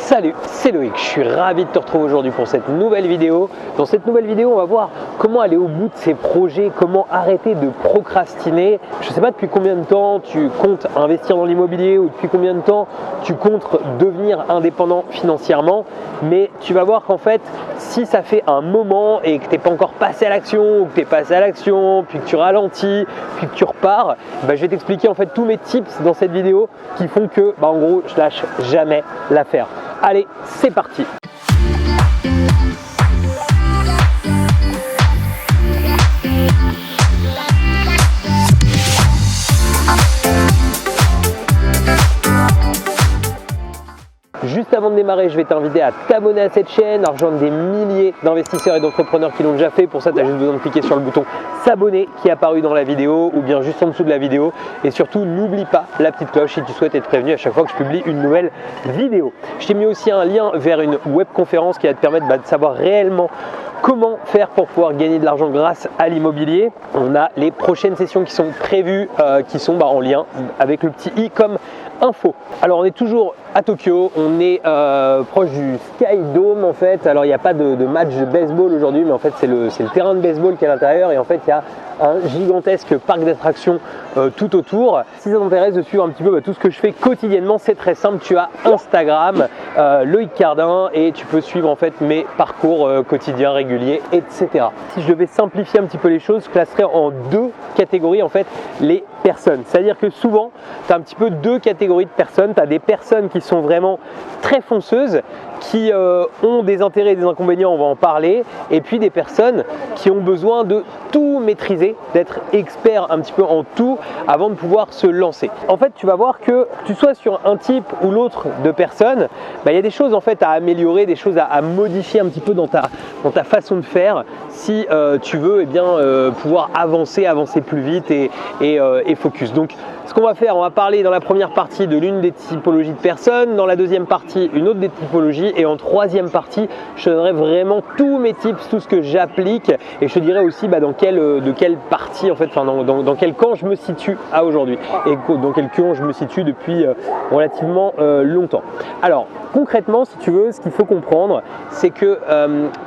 Salut, c'est Loïc, je suis ravi de te retrouver aujourd'hui pour cette nouvelle vidéo. Dans cette nouvelle vidéo, on va voir comment aller au bout de ses projets, comment arrêter de procrastiner. Je ne sais pas depuis combien de temps tu comptes investir dans l'immobilier ou depuis combien de temps tu comptes devenir indépendant financièrement, mais tu vas voir qu'en fait, si ça fait un moment et que tu n'es pas encore passé à l'action, ou que tu es passé à l'action, puis que tu ralentis, puis que tu repars, je vais t'expliquer en fait tous mes tips dans cette vidéo qui font que, en gros, je lâche jamais l'affaire. Allez, c'est parti! Juste avant de démarrer, je vais t'inviter à t'abonner à cette chaîne, à rejoindre des milliers d'investisseurs et d'entrepreneurs qui l'ont déjà fait. Pour ça, tu as juste besoin de cliquer sur le bouton s'abonner qui est apparu dans la vidéo ou bien juste en dessous de la vidéo. Et surtout, n'oublie pas la petite cloche si tu souhaites être prévenu à chaque fois que je publie une nouvelle vidéo. Je t'ai mis aussi un lien vers une webconférence qui va te permettre de savoir réellement comment faire pour pouvoir gagner de l'argent grâce à l'immobilier. On a les prochaines sessions qui sont prévues, qui sont en lien avec le petit i comme info. Alors on est toujours à Tokyo, on est proche du Sky Dome en fait. Alors il n'y a pas de match de baseball aujourd'hui, mais en fait c'est le terrain de baseball qui est à l'intérieur et en fait il y a un gigantesque parc d'attractions tout autour. Si ça t'intéresse de suivre un petit peu tout ce que je fais quotidiennement, c'est très simple. Tu as Instagram, Loïc Cardin, et tu peux suivre en fait mes parcours quotidiens, réguliers, etc. Si je devais simplifier un petit peu les choses, je classerais en deux catégories en fait les personnes. C'est-à-dire que souvent, tu as un petit peu deux catégories de personnes. Tu as des personnes qui sont vraiment très fonceuses, qui ont des intérêts et des inconvénients, on va en parler, et puis des personnes qui ont besoin de tout maîtriser, d'être expert un petit peu en tout avant de pouvoir se lancer. En fait, tu vas voir que tu sois sur un type ou l'autre de personnes, il y a des choses en fait à améliorer, des choses à modifier un petit peu dans ta façon de faire si tu veux pouvoir avancer plus vite et focus. Donc, ce qu'on va faire, on va parler dans la première partie de l'une des typologies de personnes, dans la deuxième partie une autre des typologies, et en troisième partie je te donnerai vraiment tous mes tips, tout ce que j'applique, et je te dirai aussi de quelle partie en fait, dans quel camp je me situe à aujourd'hui et dans quel camp je me situe depuis relativement longtemps. Alors concrètement, si tu veux, ce qu'il faut comprendre, c'est que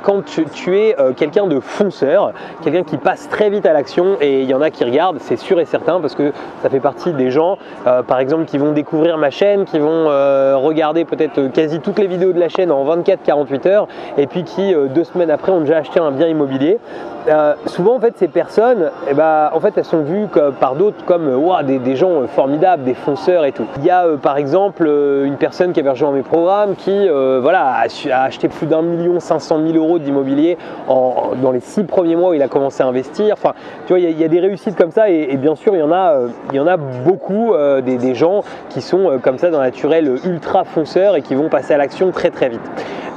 quand tu es quelqu'un de fonceur, quelqu'un qui passe très vite à l'action, et il y en a qui regardent, c'est sûr et certain, parce que ça fait partie des gens, par exemple, qui vont découvrir ma chaîne, qui vont regarder peut-être quasi toutes les vidéos de la chaîne en 24-48 heures, et puis qui 2 semaines après ont déjà acheté un bien immobilier. Souvent en fait ces personnes, en fait elles sont vues par d'autres comme des gens formidables, des fonceurs et tout. Il y a par exemple une personne qui avait rejoint mes programmes qui a acheté plus d'1 500 000 € d'immobilier dans les 6 premiers mois où il a commencé à investir. Enfin, tu vois, il y a des réussites comme ça, et bien sûr il y en a beaucoup des gens qui sont comme ça dans la naturel ultra fonceurs et qui vont passer à l'action très très vite.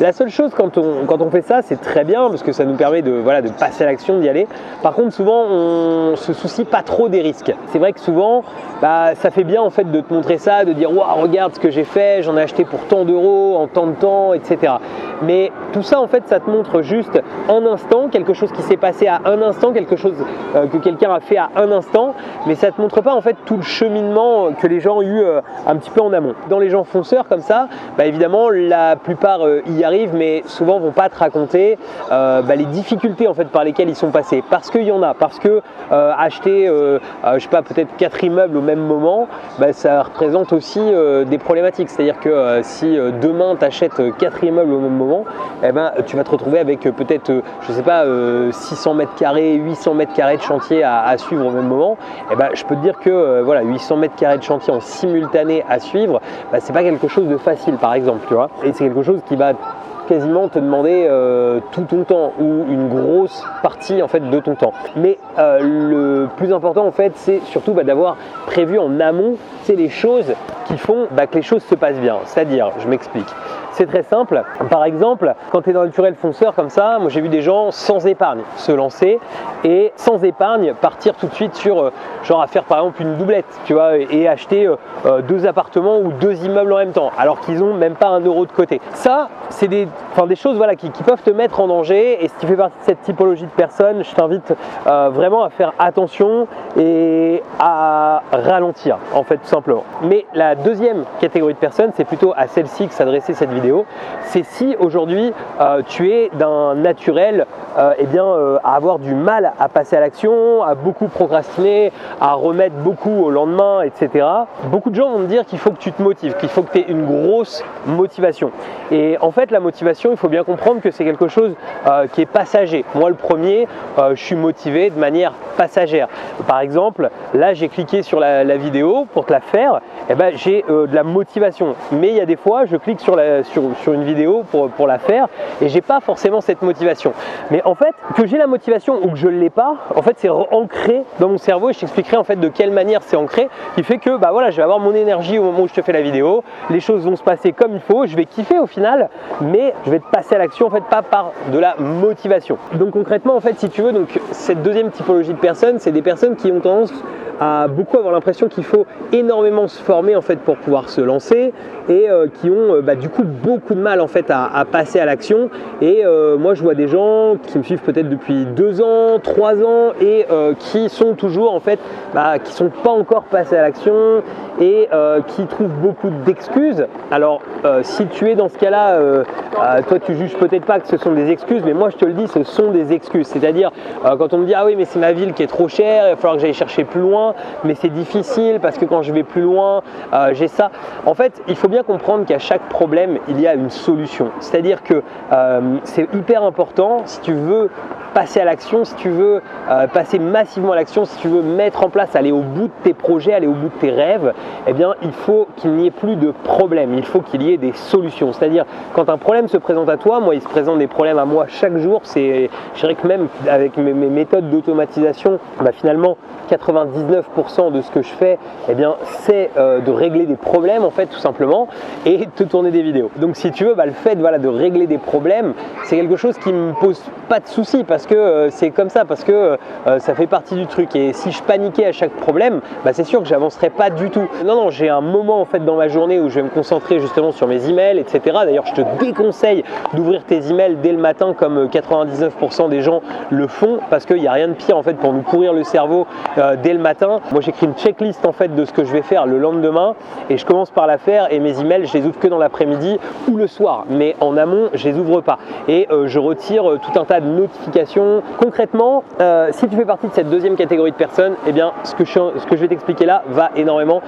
La seule chose quand on fait ça, c'est très bien parce que ça nous permet de passer à l'action, d'y aller. Par contre, souvent on se soucie pas trop des risques. C'est vrai que souvent ça fait bien en fait de te montrer ça, de dire waouh, regarde ce que j'ai fait, j'en ai acheté pour tant d'euros en tant de temps, etc. Mais tout ça en fait, ça te montre juste un instant, quelque chose qui s'est passé à un instant, quelque chose que quelqu'un a fait à un instant, mais ça te montre pas en fait tout le cheminement que les gens ont eu un petit peu en amont. Dans les gens fonceurs comme ça, évidemment la plupart y arrivent, mais souvent vont pas te raconter les difficultés en fait par lesquelles ils sont passés, parce qu'il y en a, parce que acheter je sais pas, peut-être 4 immeubles au même moment, ça représente aussi des problématiques. C'est-à-dire que si demain tu achètes 4 immeubles au même moment, tu vas te retrouver avec peut-être je sais pas 600 mètres carrés, 800 mètres carrés de chantier à suivre au même moment. Je peux te dire que 800 mètres carrés de chantier en simultané à suivre, c'est pas quelque chose de facile par exemple, tu vois, et c'est quelque chose qui va quasiment te demander tout ton temps ou une grosse partie en fait de ton temps. Mais le plus important en fait, c'est surtout d'avoir prévu en amont les choses qui font que les choses se passent bien. C'est-à-dire, je m'explique. C'est très simple. Par exemple, quand tu es dans le naturel fonceur comme ça, moi j'ai vu des gens sans épargne se lancer, et sans épargne partir tout de suite sur genre à faire par exemple une doublette, tu vois, et acheter 2 appartements ou 2 immeubles en même temps, alors qu'ils n'ont même pas 1 € de côté. Ça, c'est des enfin des choses voilà, qui peuvent te mettre en danger. Et si tu fais partie de cette typologie de personnes, je t'invite vraiment à faire attention et à ralentir en fait tout simplement. Mais la deuxième catégorie de personnes, c'est plutôt à celle-ci que s'adressait cette vidéo. C'est si aujourd'hui tu es d'un naturel à avoir du mal à passer à l'action, à beaucoup procrastiner, à remettre beaucoup au lendemain, etc. Beaucoup de gens vont me dire qu'il faut que tu te motives, qu'il faut que tu aies une grosse motivation. Et en fait, la motivation, il faut bien comprendre que c'est quelque chose qui est passager. Moi, le premier, je suis motivé de manière passagère. Par exemple, là, j'ai cliqué sur la vidéo pour te la faire, et ben, j'ai de la motivation. Mais il y a des fois, je clique sur une vidéo pour la faire et j'ai pas forcément cette motivation. Mais en fait, que j'ai la motivation ou que je ne l'ai pas, en fait, c'est ancré dans mon cerveau et je t'expliquerai en fait de quelle manière c'est ancré, qui fait que bah voilà, je vais avoir mon énergie au moment où je te fais la vidéo, les choses vont se passer comme il faut, je vais kiffer au final, mais je vais te passer à l'action en fait pas par de la motivation. Donc concrètement en fait, si tu veux, donc cette deuxième typologie de personnes, c'est des personnes qui ont tendance à beaucoup avoir l'impression qu'il faut énormément se former en fait pour pouvoir se lancer et qui ont du coup beaucoup de mal en fait à passer à l'action. Et moi je vois des gens qui me suivent peut-être depuis 2 ans, 3 ans et qui sont toujours en fait qui sont pas encore passés à l'action et qui trouvent beaucoup d'excuses. Alors si tu es dans ce cas-là, toi tu juges peut-être pas que ce sont des excuses, mais moi je te le dis, ce sont des excuses. C'est-à-dire quand on me dit ah oui mais c'est ma ville qui est trop chère, il va falloir que j'aille chercher plus loin, mais c'est difficile parce que quand je vais plus loin, j'ai ça. En fait, il faut bien comprendre qu'à chaque problème, il y a une solution. C'est-à-dire que c'est hyper important si tu veux passer à l'action, si tu veux passer massivement à l'action, si tu veux mettre en place, aller au bout de tes projets, aller au bout de tes rêves, eh bien, il faut qu'il n'y ait plus de problème, il faut qu'il y ait des solutions. C'est-à-dire, quand un problème se présente à toi, moi, il se présente des problèmes à moi chaque jour, je dirais que même avec mes méthodes d'automatisation, finalement, 99% de ce que je fais, eh bien, c'est de régler des problèmes, en fait, tout simplement, et de te tourner des vidéos. Donc, si tu veux, le fait de régler des problèmes, c'est quelque chose qui me pose pas de soucis parce que c'est comme ça, parce que ça fait partie du truc. Et si je paniquais à chaque problème, c'est sûr que j'avancerais pas du tout. Non, j'ai un moment en fait dans ma journée où je vais me concentrer justement sur mes emails, etc. D'ailleurs, je te déconseille d'ouvrir tes emails dès le matin comme 99% des gens le font parce qu'il n'y a rien de pire en fait pour nous pourrir le cerveau dès le matin. Moi, j'écris une checklist en fait de ce que je vais faire le lendemain et je commence par la faire et mes emails, je les ouvre que dans l'après-midi ou le soir. Mais en amont, je les ouvre pas et je retire tout un tas de notifications. Concrètement, si tu fais partie de cette deuxième catégorie de personnes, eh bien, ce que je vais t'expliquer là va énormément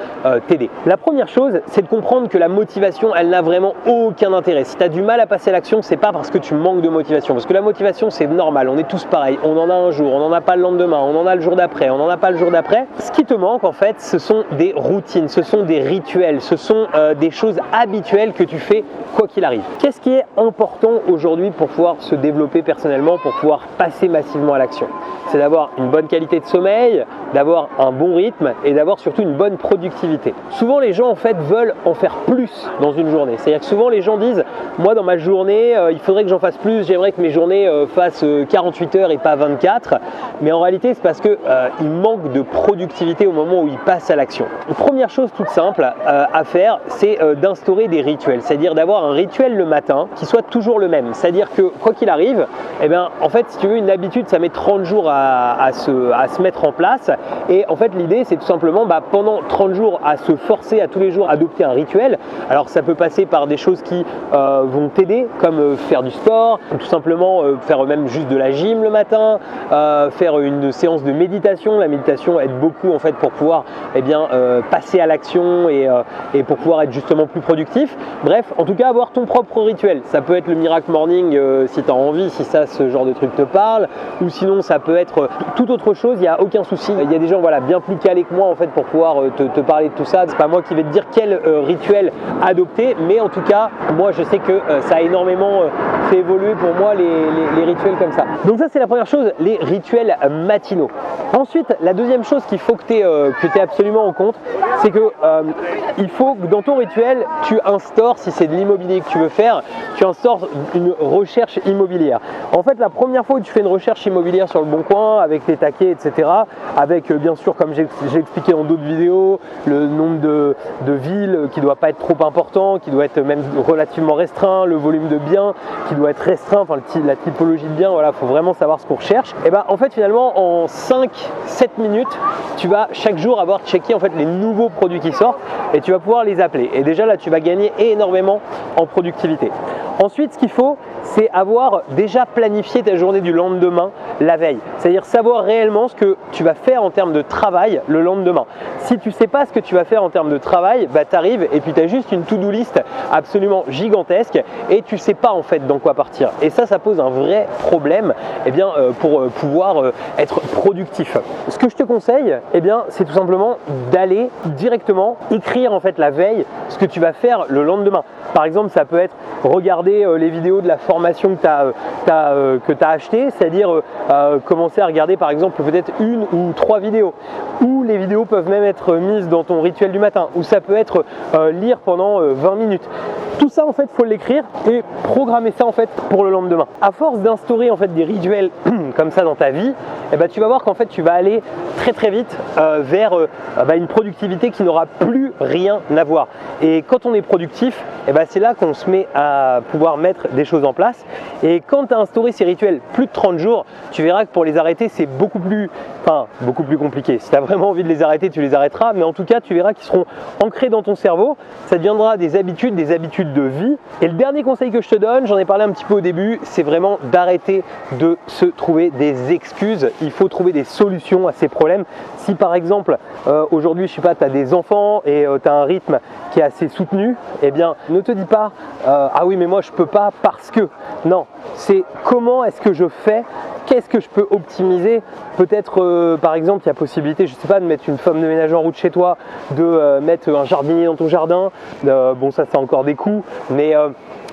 t'aider. La première chose, c'est de comprendre que la motivation, elle n'a vraiment aucun intérêt. Si tu as du mal à passer à l'action, c'est pas parce que tu manques de motivation. Parce que la motivation, c'est normal. On est tous pareils. On en a un jour, on n'en a pas le lendemain, on en a le jour d'après, on n'en a pas le jour d'après. Ce qui te manque, en fait, ce sont des routines, ce sont des rituels, ce sont des choses habituelles que tu fais quoi qu'il arrive. Qu'est-ce qui est important aujourd'hui pour pouvoir se développer personnellement, pour pouvoir passer massivement à l'action? C'est d'avoir une bonne qualité de sommeil, d'avoir un bon rythme et d'avoir surtout une bonne productivité. Souvent les gens en fait veulent en faire plus dans une journée. C'est-à-dire que souvent les gens disent moi dans ma journée il faudrait que j'en fasse plus, j'aimerais que mes journées fassent 48 heures et pas 24. Mais en réalité c'est parce que ils manquent de productivité au moment où ils passent à l'action. Première chose toute simple à faire, c'est d'instaurer des rituels. C'est-à-dire d'avoir un rituel le matin qui soit toujours le même. C'est-à-dire que quoi qu'il arrive, eh bien, en fait si tu veux une habitude ça met 30 jours à se mettre en place et en fait l'idée c'est tout simplement pendant 30 jours à se forcer à tous les jours adopter un rituel. Alors ça peut passer par des choses qui vont t'aider comme faire du sport, tout simplement faire même juste de la gym le matin, faire une séance de méditation. La méditation aide beaucoup en fait pour pouvoir passer à l'action et pour pouvoir être justement plus productif. Bref, en tout cas avoir ton propre rituel. Ça peut être le Miracle Morning si tu as envie, si ce genre de truc te parle, ou sinon ça peut être toute autre chose, il n'y a aucun souci. Il y a des gens bien plus calés que moi en fait pour pouvoir te parler de tout ça. C'est pas moi qui vais te dire quel rituel adopter, mais en tout cas moi je sais que ça a énormément fait évoluer pour moi les rituels comme ça. Donc ça c'est la première chose, les rituels matinaux. Ensuite la deuxième chose qu'il faut que tu aies absolument en compte, c'est que il faut que dans ton rituel tu instaures, si c'est de l'immobilier que tu veux faire, tu instaures une recherche immobilière. En fait, la première fois où tu fais une recherche immobilière sur le Bon Coin, avec les taquets, etc., avec bien sûr, comme j'ai expliqué dans d'autres vidéos, le nombre de villes qui ne doit pas être trop important, qui doit être même relativement restreint, le volume de biens qui doit être restreint, enfin la typologie de biens, voilà, il faut vraiment savoir ce qu'on recherche. Et ben en fait finalement en 5-7 minutes, tu vas chaque jour avoir checké en fait les nouveaux produits qui sortent et tu vas pouvoir les appeler. Et déjà là, tu vas gagner énormément en productivité. Ensuite, ce qu'il faut, c'est avoir déjà planifié ta journée du lendemain la veille. C'est-à-dire savoir réellement ce que tu vas faire en termes de travail le lendemain. Si tu ne sais pas ce que tu vas faire en termes de travail, bah, tu arrives et puis tu as juste une to-do list absolument gigantesque et tu ne sais pas en fait dans quoi partir. Et ça pose un vrai problème pour pouvoir être productif. Ce que je te conseille, c'est tout simplement d'aller directement écrire en fait la veille ce que tu vas faire le lendemain. Par exemple, ça peut être regarder les vidéos de la formation que tu as acheté, c'est-à-dire commencer à regarder par exemple peut-être 1 ou 3 vidéos, ou les vidéos peuvent même être mises dans ton rituel du matin, ou ça peut être lire pendant 20 minutes. Tout ça en fait, faut l'écrire et programmer ça en fait pour le lendemain. À force d'instaurer en fait des rituels comme ça dans ta vie, tu vas voir qu'en fait tu vas aller très vite vers une productivité qui n'aura plus rien à voir. Et quand on est productif, c'est là qu'on se met à pouvoir mettre des choses en place. Et quand tu as instauré ces rituels plus de 30 jours, tu verras que pour les arrêter, c'est beaucoup plus compliqué. Si tu as vraiment envie de les arrêter, tu les arrêteras. Mais en tout cas, tu verras qu'ils seront ancrés dans ton cerveau. Ça deviendra des habitudes de vie. Et le dernier conseil que je te donne, j'en ai parlé un petit peu au début, c'est vraiment d'arrêter de se trouver des excuses. Il faut trouver des solutions à ces problèmes. Si par exemple, aujourd'hui, je sais pas, tu as des enfants et tu as un rythme qui est assez soutenu, ne te dis pas ah oui mais moi je peux pas parce que. Non, c'est comment est-ce que je fais, qu'est-ce que je peux optimiser. Peut-être par exemple il y a possibilité, je sais pas, de mettre une femme de ménage en route chez toi, de mettre un jardinier dans ton jardin. Bon ça c'est encore des coûts, mais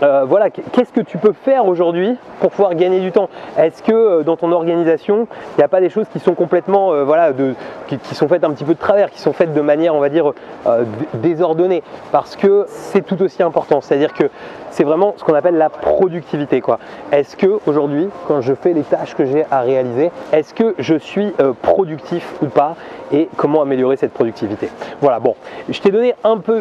voilà, qu'est-ce que tu peux faire aujourd'hui pour pouvoir gagner du temps? Est-ce que dans ton organisation, il n'y a pas des choses qui sont complètement qui sont faites un petit peu de travers, qui sont faites de manière, on va dire, désordonnée? Parce que c'est tout aussi important, c'est-à-dire que c'est vraiment ce qu'on appelle la productivité, quoi. Est-ce que aujourd'hui, quand je fais les tâches que j'ai à réaliser, est-ce que je suis productif ou pas, et comment améliorer cette productivité? Voilà, bon, je t'ai donné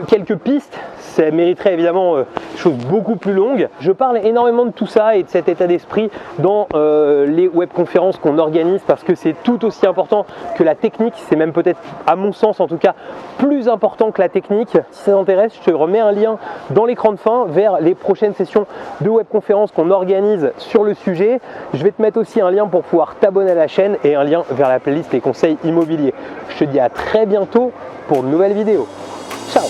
quelques pistes. Ça mériterait évidemment des choses beaucoup plus longues. Je parle énormément de tout ça et de cet état d'esprit dans les webconférences qu'on organise, parce que c'est tout aussi important que la technique. C'est même peut-être, à mon sens en tout cas, plus important que la technique. Si ça t'intéresse, je te remets un lien dans l'écran de fin vers les prochaines sessions de webconférences qu'on organise sur le sujet. Je vais te mettre aussi un lien pour pouvoir t'abonner à la chaîne et un lien vers la playlist Les conseils immobiliers. Je te dis à très bientôt pour de nouvelles vidéos. Ciao!